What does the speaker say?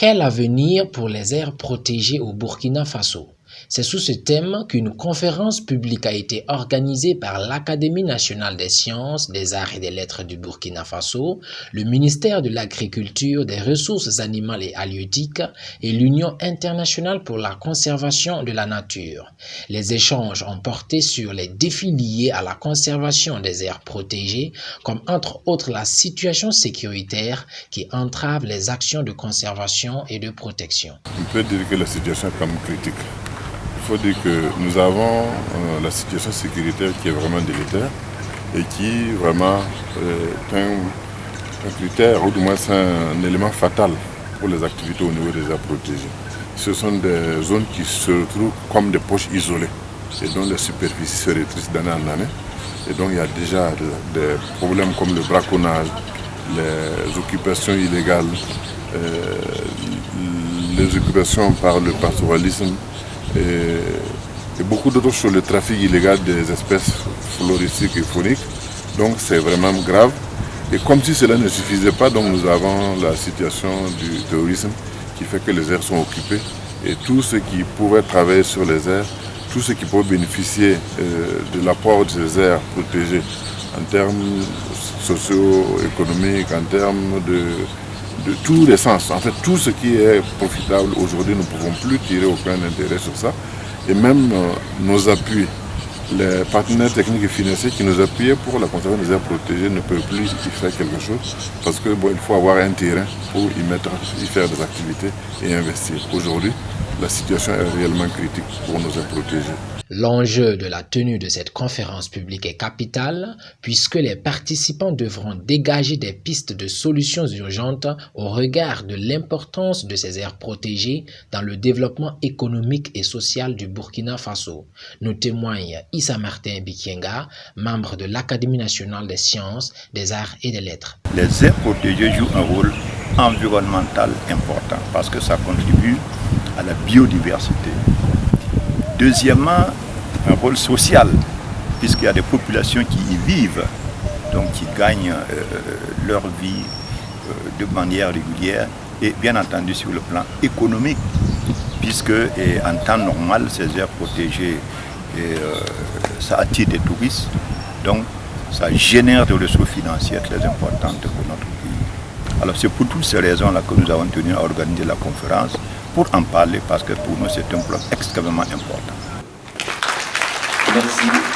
Quel avenir pour les aires protégées au Burkina Faso? C'est sous ce thème qu'une conférence publique a été organisée par l'Académie nationale des sciences, des arts et des lettres du Burkina Faso, le ministère de l'Agriculture, des Ressources animales et halieutiques et l'Union internationale pour la conservation de la nature. Les échanges ont porté sur les défis liés à la conservation des aires protégées, comme entre autres la situation sécuritaire qui entrave les actions de conservation et de protection. On peut dire que la situation est comme critique. Il faut dire que nous avons la situation sécuritaire qui est vraiment délétère et qui vraiment est un critère, ou du moins c'est un élément fatal pour les activités au niveau des aires protégées. Ce sont des zones qui se retrouvent comme des poches isolées et dont les superficies se rétrécissent d'année en année. Et donc il y a déjà des problèmes comme le braconnage, les occupations illégales, les occupations par le pastoralisme, et beaucoup d'autres choses, le trafic illégal des espèces floristiques et fauniques. Donc c'est vraiment grave. Et comme si cela ne suffisait pas, donc nous avons la situation du terrorisme qui fait que les aires sont occupées. Et tous ceux qui pouvaient travailler sur les aires, tous ceux qui pouvaient bénéficier de l'apport de ces aires protégées en termes socio-économiques, en termes de tous les sens. En fait, tout ce qui est profitable aujourd'hui, nous ne pouvons plus tirer aucun intérêt sur ça. Et même nos appuis, les partenaires techniques et financiers qui nous appuyaient pour la conservation des aires protégées ne peuvent plus y faire quelque chose parce que il faut avoir un terrain pour y faire des activités et investir. Aujourd'hui, la situation est réellement critique pour nos aires protégées. L'enjeu de la tenue de cette conférence publique est capital puisque les participants devront dégager des pistes de solutions urgentes au regard de l'importance de ces aires protégées dans le développement économique et social du Burkina Faso, nous témoigne Issa Martin Bikienga, membre de l'Académie nationale des sciences, des arts et des lettres. Les aires protégées jouent un rôle environnemental important parce que ça contribue à la biodiversité. Deuxièmement, un rôle social, puisqu'il y a des populations qui y vivent, donc qui gagnent leur vie de manière régulière, et bien entendu sur le plan économique, puisque en temps normal, ces aires protégées, ça attire des touristes, donc ça génère des ressources financières très importantes pour notre pays. Alors c'est pour toutes ces raisons-là que nous avons tenu à organiser la conférence, pour en parler parce que pour nous c'est un problème extrêmement important. Merci.